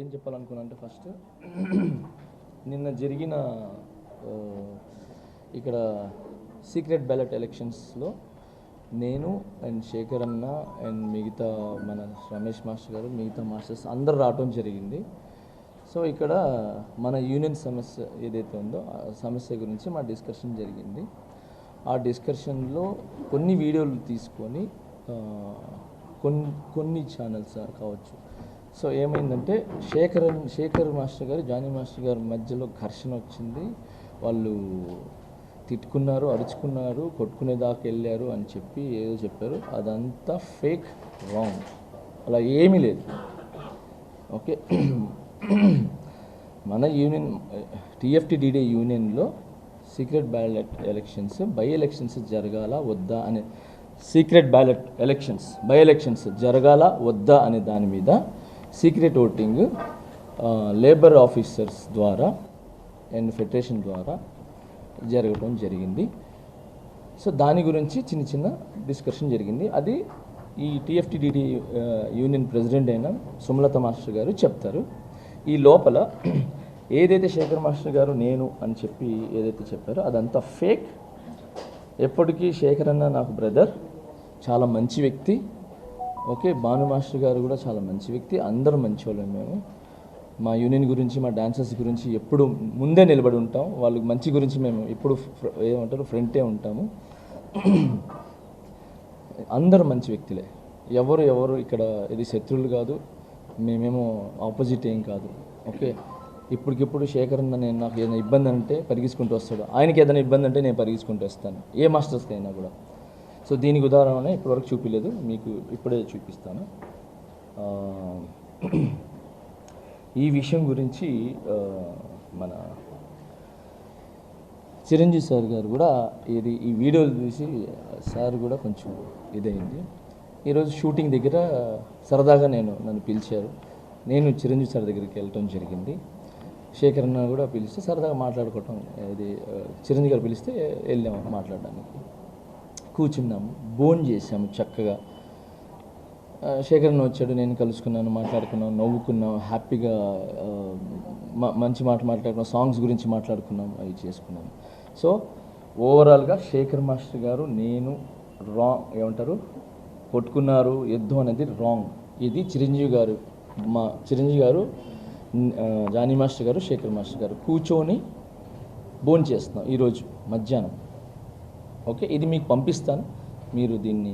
ఏం చెప్పాలనుకున్నా అంటే ఫస్ట్ నిన్న జరిగిన ఇక్కడ సీక్రెట్ బ్యాలెట్ ఎలక్షన్స్లో నేను అండ్ శేఖర్ అన్న అండ్ మిగతా మన రమేష్ మాస్టర్ గారు మిగతా మాస్టర్స్ అందరు రావటం జరిగింది. సో ఇక్కడ మన యూనియన్ సమస్య ఏదైతే ఉందో ఆ సమస్య గురించి మా డిస్కషన్ జరిగింది. ఆ డిస్కషన్లో కొన్ని వీడియోలు తీసుకొని కొన్ని ఛానల్స్ కావచ్చు. సో ఏమైందంటే శేఖర్ మాస్టర్ గారు జానీ మాస్టర్ గారి మధ్యలో ఘర్షణ వచ్చింది. వాళ్ళు తిట్టుకున్నారు, అరుచుకున్నారు, కొట్టుకునేదాకా వెళ్ళారు అని చెప్పి ఏదో చెప్పారు. అదంతా ఫేక్, రాంగ్. అలా ఏమీ లేదు. ఓకే, మన యూనియన్ టీఎఫ్టీడీడీ యూనియన్లో secret ballot elections by elections జరగాల వద్దా అనే secret ballot elections by elections జరగాల వద్దా అనే దాని మీద సీక్రెట్ ఓటింగ్ లేబర్ ఆఫీసర్స్ ద్వారా అండ్ ఫెడరేషన్ ద్వారా జరగడం జరిగింది. సో దాని గురించి చిన్న డిస్కషన్ జరిగింది. అది ఈ టీఎఫ్టీడీడీ యూనియన్ ప్రెసిడెంట్ అయిన సుమలత మాస్టర్ గారు చెప్తారు. ఈ లోపల ఏదైతే శేఖర్ మాస్టర్ గారు నేను అని చెప్పి ఏదైతే చెప్పారో అదంతా ఫేక్. ఎప్పటికీ శేఖర్ అన్న నాకు బ్రదర్, చాలా మంచి వ్యక్తి. ఓకే, భాను మాస్టర్ గారు కూడా చాలా మంచి వ్యక్తి. అందరూ మంచి వాళ్ళం. మేము మా యూనియన్ గురించి మా డాన్సర్స్ గురించి ఎప్పుడు ముందే నిలబడి ఉంటాం. వాళ్ళ మంచి గురించి మేము ఎప్పుడు ఏమంటారు ఫ్రంటే ఉంటాము. అందరూ మంచి వ్యక్తులే. ఎవరు ఇక్కడ ఇది శత్రువులు కాదు, మేమేమో ఆపోజిట్ ఏం కాదు. ఓకే, ఇప్పటికిప్పుడు శేఖర్ అన్న నేను నాకు ఏదైనా ఇబ్బంది అంటే పరిగెత్తుకుంటూ వస్తాడు, ఆయనకి ఏదైనా ఇబ్బంది అంటే నేను పరిగెత్తుకుంటూ వస్తాను, ఏ మాస్టర్స్కి అయినా కూడా. సో దీనికి ఉదాహరణ ఇప్పటివరకు చూపించలేదు, మీకు ఇప్పుడే చూపిస్తాను. ఈ విషయం గురించి మన చిరంజీవి సార్ గారు కూడా ఈ వీడియోలు చూసి సార్ కూడా కొంచెం ఇదైంది. ఈరోజు షూటింగ్ దగ్గర సరదాగా నన్ను పిలిచారు. నేను చిరంజీవి సార్ దగ్గరికి వెళ్ళటం జరిగింది. శేఖర్ అన్న కూడా పిలిస్తే సరదాగా మాట్లాడుకోవటం, ఇది చిరంజీవి గారు పిలిస్తే వెళ్ళాము మాట్లాడడానికి. కూర్చున్నాము, భోజనం చేసాము చక్కగా. శేఖర్ అన్న వచ్చాడు, నేను కలుసుకున్నాను, మాట్లాడుకున్నాం, నవ్వుకున్నాం, హ్యాపీగా మంచి మాట్లాడుకున్నాం, సాంగ్స్ గురించి మాట్లాడుకున్నాం, అవి చేసుకున్నాం. సో ఓవరాల్గా శేఖర్ మాస్టర్ గారు నేను ఏమంటారు కొట్టుకున్నారు, యుద్ధం అనేది రాంగ్. ఇది చిరంజీవి గారు జానీ మాస్టర్ గారు శేఖర్ మాస్టర్ గారు కూర్చొని భోజనం చేస్తున్నాం ఈరోజు మధ్యాహ్నం. ఓకే, ఇది మీకు పంపిస్తాను, మీరు దీన్ని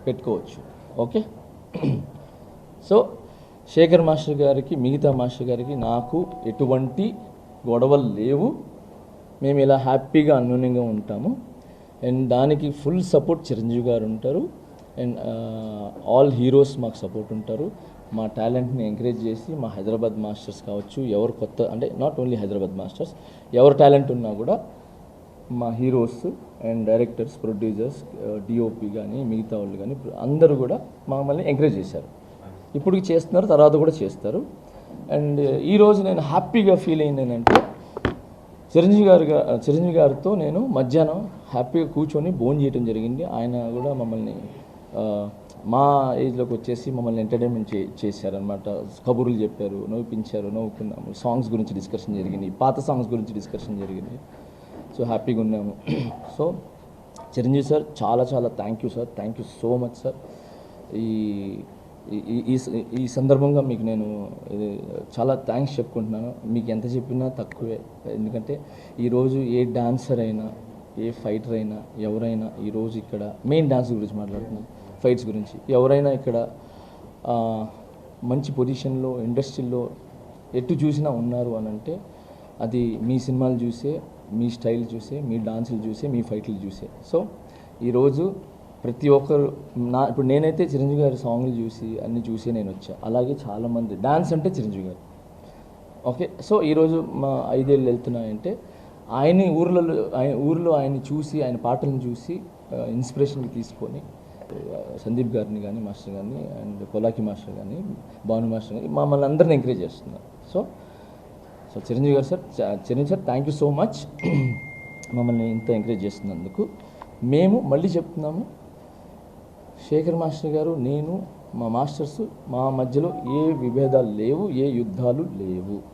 పెట్టుకోవచ్చు. ఓకే, సో శేఖర్ మాస్టర్ గారికి మిగతా మాస్టర్ గారికి నాకు ఎటువంటి గొడవలు లేవు. మేము ఇలా హ్యాపీగా అన్యోన్యంగా ఉంటాము. అండ్ దానికి ఫుల్ సపోర్ట్ చిరంజీవి గారు ఉంటారు. అండ్ ఆల్ హీరోస్ మాకు సపోర్ట్ ఉంటారు. మా టాలెంట్ని ఎంకరేజ్ చేసి మా హైదరాబాద్ మాస్టర్స్ కావచ్చు, ఎవరు కొత్త అంటే నాట్ ఓన్లీ హైదరాబాద్ మాస్టర్స్, ఎవరు టాలెంట్ ఉన్నా కూడా మా heroes and directors, producers, DOP కానీ మిగతా వాళ్ళు కానీ అందరూ కూడా మమ్మల్ని ఎంకరేజ్ చేశారు. ఇప్పటికి చేస్తున్నారు, తర్వాత కూడా చేస్తారు. అండ్ ఈరోజు నేను హ్యాపీగా ఫీల్ అయింది ఏంటంటే చిరంజీవి గారితో నేను మధ్యాహ్నం హ్యాపీగా కూర్చొని భోజనం చేయడం జరిగింది. ఆయన కూడా మమ్మల్ని మా ఏజ్లోకి వచ్చేసి మమ్మల్ని ఎంటర్టైన్మెంట్ చేశారనమాట. కబుర్లు చెప్పారు, నవ్వుపించారు, నవ్వుకున్నాము. సాంగ్స్ గురించి డిస్కషన్ జరిగింది, పాత సాంగ్స్ గురించి డిస్కషన్ జరిగింది. సో హ్యాపీగా ఉన్నాము. సో చిరంజీవి సార్ చాలా thank you sir, thank you so much sir. ఈ సందర్భంగా మీకు నేను చాలా థ్యాంక్స్ చెప్పుకుంటున్నాను. మీకు ఎంత చెప్పినా తక్కువే. ఎందుకంటే ఈరోజు ఏ డాన్సర్ అయినా, ఏ ఫైటర్ అయినా, ఎవరైనా ఈరోజు ఇక్కడ మెయిన్ డాన్స్ గురించి మాట్లాడుతున్నాం, ఫైట్స్ గురించి ఎవరైనా ఇక్కడ మంచి పొజిషన్లో ఇండస్ట్రీలో ఎటు చూసినా ఉన్నారు అని అంటే అది మీ సినిమాలు చూసే, మీ స్టైల్ చూసే, మీ డాన్సులు చూసే, మీ ఫైట్లు చూసే. సో ఈరోజు ప్రతి ఒక్కరు ఇప్పుడు నేనైతే చిరంజీవి గారి సాంగ్లు చూసి అన్నీ చూసి నేను వచ్చా. అలాగే చాలామంది డాన్స్ అంటే చిరంజీవి గారు. ఓకే, సో ఈరోజు మా 5 ఏళ్ళు వెళ్తున్నాయంటే ఆయన ఊర్లో ఆయన్ని చూసి, ఆయన పాటలను చూసి ఇన్స్పిరేషన్కి తీసుకొని సందీప్ గారిని కానీ మాస్టర్ గారిని అండ్ కొలాకి మాస్టర్ కానీ భాను మాస్టర్ కానీ మమ్మల్ని అందరిని ఎంకరేజ్ చేస్తున్నారు. So Chiranjeevi sir thank you so much మమ్మల్ని ఇంత ఎంకరేజ్ చేస్తున్నందుకు. మేము మళ్ళీ చెప్తున్నాము, శేఖర్ మాస్టర్ గారు, నేను మా మాస్టర్స్ మా మధ్యలో ఏ విభేదాలు లేవు, ఏ యుద్ధాలు లేవు.